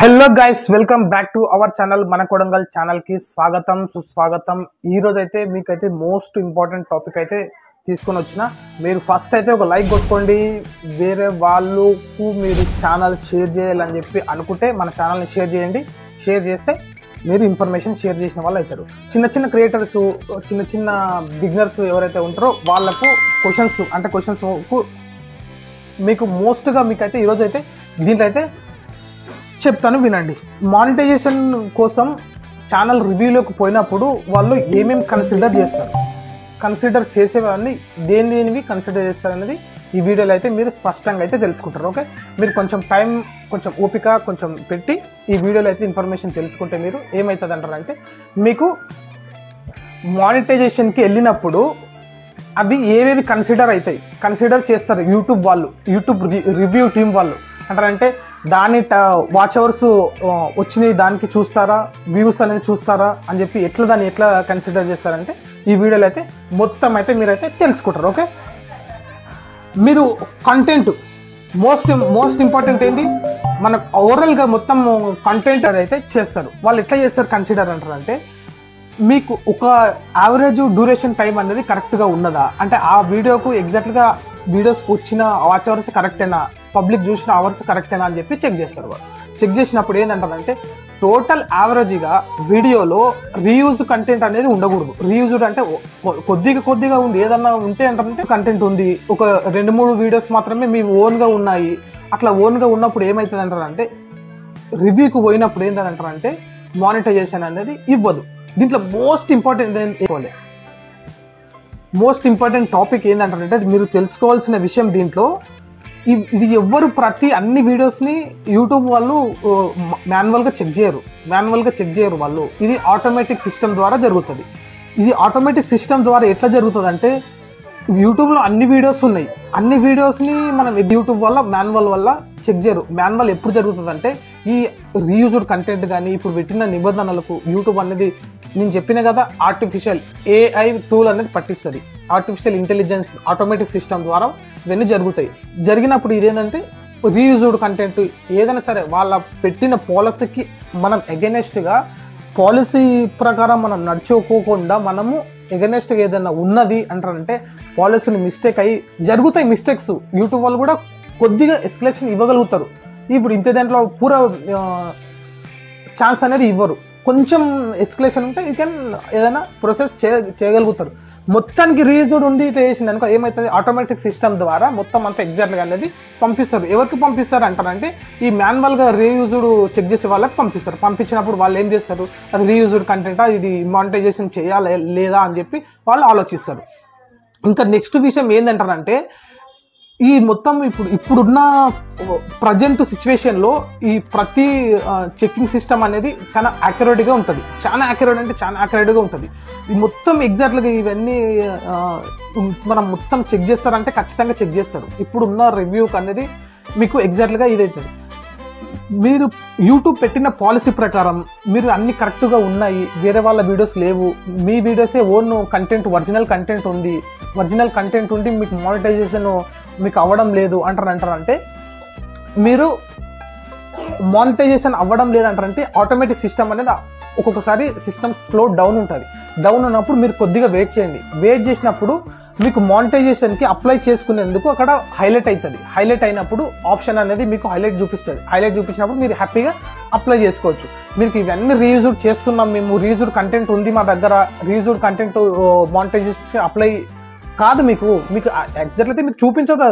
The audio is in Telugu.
Hello guys, welcome back to our channel. మన కొడంగల్ ఛానల్ కి స్వాగతం సుస్వాగతం. ఈ రోజు అయితే మీకైతే మోస్ట్ ఇంపార్టెంట్ టాపిక్ అయితే తీసుకొని వచ్చిన. మీరు ఫస్ట్ అయితే ఒక లైక్ కొట్టుకోండి. వేరే వాళ్ళకు మీరు ఛానల్ షేర్ చేయాలని చెప్పి అనుకుంటే మన ఛానల్ని షేర్ చేయండి. షేర్ చేస్తే మీరు ఇన్ఫర్మేషన్ షేర్ చేసిన వాళ్ళు అవుతారు. చిన్న చిన్న క్రియేటర్స్, చిన్న చిన్న బిగినర్స్ ఎవరైతే ఉంటారో వాళ్ళకు క్వశ్చన్స్ మీకు మోస్ట్గా మీకైతే ఈరోజు అయితే దీంట్లో అయితే చెప్తాను, వినండి. మానిటైజేషన్ కోసం ఛానల్ రివ్యూలోకి పోయినప్పుడు వాళ్ళు ఏమేమి కన్సిడర్ చేసేవన్నీ దేనివి కన్సిడర్ చేస్తారనేది ఈ వీడియోలో అయితే మీరు స్పష్టంగా అయితే తెలుసుకుంటారు. ఓకే, మీరు కొంచెం టైం, కొంచెం ఓపిక కొంచెం పెట్టి ఈ వీడియోలో అయితే ఇన్ఫర్మేషన్ తెలుసుకుంటే మీరు ఏమవుతుంది అంటారంటే, మీకు మానిటైజేషన్కి వెళ్ళినప్పుడు అవి ఏవేవి కన్సిడర్ చేస్తారు యూట్యూబ్ రివ్యూ టీం వాళ్ళు అంటారంటే, దాని వాచ్ అవర్స్ వచ్చినాయి దానికి చూస్తారా, వ్యూస్ అనేది చూస్తారా అని చెప్పి దాన్ని ఎట్లా కన్సిడర్ చేస్తారంటే ఈ వీడియోలో అయితే మొత్తం అయితే మీరైతే తెలుసుకుంటారు. ఓకే, మీరు కంటెంట్ మోస్ట్ ఇంపార్టెంట్ ఏంది, మనకు ఓవరాల్గా మొత్తం కంటెంట్ అయితే చేస్తారు. వాళ్ళు ఎట్లా చేస్తారు కన్సిడర్ అంటారంటే, మీకు ఒక యావరేజ్ డ్యూరేషన్ టైం అనేది కరెక్ట్గా ఉన్నదా, అంటే ఆ వీడియోకు ఎగ్జాక్ట్గా వీడియోస్ వచ్చిన వాచ్ అవర్స్ కరెక్టేనా, పబ్లిక్ చూసిన అవర్స్ కరెక్టేనా అని చెప్పి చెక్ చేస్తారు. వాళ్ళు చెక్ చేసినప్పుడు ఏంటంటారంటే, టోటల్ యావరేజ్గా వీడియోలో రీయూజ్ కంటెంట్ అనేది ఉండకూడదు. రీయూజ్డ్ అంటే కొద్దిగా ఉండి ఏదన్నా ఉంటే అంటే కంటెంట్ ఉంది, ఒక 2-3 వీడియోస్ మాత్రమే మీ ఓన్గా ఉన్నాయి. అట్లా ఓన్గా ఉన్నప్పుడు ఏమవుతుంది అంటారంటే, రివ్యూకి పోయినప్పుడు ఏంటంటారంటే మానిటైజేషన్ అనేది ఇవ్వదు. దీంట్లో మోస్ట్ ఇంపార్టెంట్ టాపిక్ ఏంటంటే, అది మీరు తెలుసుకోవాల్సిన విషయం. దీంట్లో ఇది ఎవ్వరు అన్ని వీడియోస్ని యూట్యూబ్ వాళ్ళు మాన్యువల్గా చెక్ చేయరు వాళ్ళు. ఇది ఆటోమేటిక్ సిస్టమ్ ద్వారా జరుగుతుంది. ఇది ఆటోమేటిక్ సిస్టమ్ ద్వారా ఎట్లా జరుగుతుంది అంటే, యూట్యూబ్లో అన్ని వీడియోస్ ఉన్నాయి, అన్ని వీడియోస్ని మనం యూట్యూబ్ వల్ల మాన్యువల్ వల్ల చెక్ చేయరు. మాన్యువల్ ఎప్పుడు జరుగుతుంది అంటే, ఈ రీయూజ్డ్ కంటెంట్ కానీ ఇప్పుడు పెట్టిన నిబంధనలకు యూట్యూబ్ అనేది, నేను చెప్పిన కదా, ఆర్టిఫిషియల్ AI టూల్ అనేది పట్టిస్తుంది. ఆర్టిఫిషియల్ ఇంటెలిజెన్స్ ఆటోమేటిక్ సిస్టమ్ ద్వారా ఇవన్నీ జరుగుతాయి. జరిగినప్పుడు ఇదేంటంటే, రీయూజ్డ్ కంటెంట్ ఏదైనా సరే వాళ్ళ పెట్టిన పాలసీకి మనం ఎగెనెస్ట్గా, పాలసీ ప్రకారం మనం నడుచుకోకుండా మనము ఎగెనెస్ట్గా ఏదైనా ఉన్నది అంటారంటే, పాలసీని మిస్టేక్ అయ్యి జరుగుతాయి మిస్టేక్స్. యూట్యూబ్ వాళ్ళు కూడా కొద్దిగా ఎస్కలేషన్ ఇవ్వగలుగుతారు. ఇప్పుడు ఇంత దాంట్లో పూరా ఛాన్స్ అనేది ఇవ్వరు. కొంచెం ఎస్కలేషన్ ఉంటే యూ కెన్ ఏదైనా ప్రొసెస్ చేయగలుగుతారు. మొత్తానికి రీయూజ్డ్ ఉంది ఇట్లా చేసింది అనుకో, ఏమవుతుంది, ఆటోమేటిక్ సిస్టమ్ ద్వారా మొత్తం అంతా ఎగ్జాక్ట్గా అనేది పంపిస్తారు. ఎవరికి పంపిస్తారు అంటారంటే, ఈ మాన్యువల్గా రీయూజ్డ్ చెక్ చేసే వాళ్ళకి పంపిస్తారు. పంపించినప్పుడు వాళ్ళు ఏం చేస్తారు, అది రీయూజ్డ్ కంటెంటా, ఇది మానిటైజేషన్ చేయాలా లేదా అని చెప్పి వాళ్ళు ఆలోచిస్తారు. ఇంకా నెక్స్ట్ విషయం ఏంటంటారంటే, ఈ మొత్తం ఇప్పుడున్న ప్రజెంట్ సిచ్యువేషన్లో ఈ ప్రతి చెక్కింగ్ సిస్టమ్ అనేది చాలా యాక్యురేట్గా ఉంటుంది. చాలా యాక్యురేట్గా ఉంటుంది. ఈ మొత్తం ఎగ్జాక్ట్గా ఇవన్నీ మనం మొత్తం చెక్ చేస్తారంటే ఖచ్చితంగా చెక్ చేస్తారు. ఇప్పుడున్న రివ్యూకి అనేది మీకు ఎగ్జాక్ట్గా ఇదవుతుంది. మీరు యూట్యూబ్ పెట్టిన పాలసీ ప్రకారం మీరు అన్ని కరెక్ట్గా ఉన్నాయి, వేరే వాళ్ళ వీడియోస్ లేవు, మీ వీడియోసే ఓన్ కంటెంట్, ఒరిజినల్ కంటెంట్ ఉండి మీకు మానిటైజేషన్ మీకు అవ్వడం లేదు అంటారంటే, మీరు మానిటైజేషన్ అవ్వడం లేదంటారంటే ఆటోమేటిక్ సిస్టమ్ అనేది ఒక్కొక్కసారి సిస్టమ్ స్లో డౌన్ ఉంటుంది. డౌన్ ఉన్నప్పుడు మీరు కొద్దిగా వెయిట్ చేయండి. వెయిట్ చేసినప్పుడు మీకు మానిటైజేషన్కి అప్లై చేసుకునేందుకు అక్కడ హైలైట్ అవుతుంది. హైలైట్ అయినప్పుడు ఆప్షన్ అనేది మీకు హైలైట్ చూపిస్తుంది. హైలైట్ చూపించినప్పుడు మీరు హ్యాపీగా అప్లై చేసుకోవచ్చు. మీకు ఇవన్నీ రీయూజ్డ్ చేస్తున్నాం, మేము రీయూజ్డ్ కంటెంట్ ఉంది మా దగ్గర, రీయూజ్డ్ కంటెంట్ మానిటైజేషన్ అప్లై కాదు, మీకు ఎగ్జాక్ట్ అయితే మీకు చూపించదు.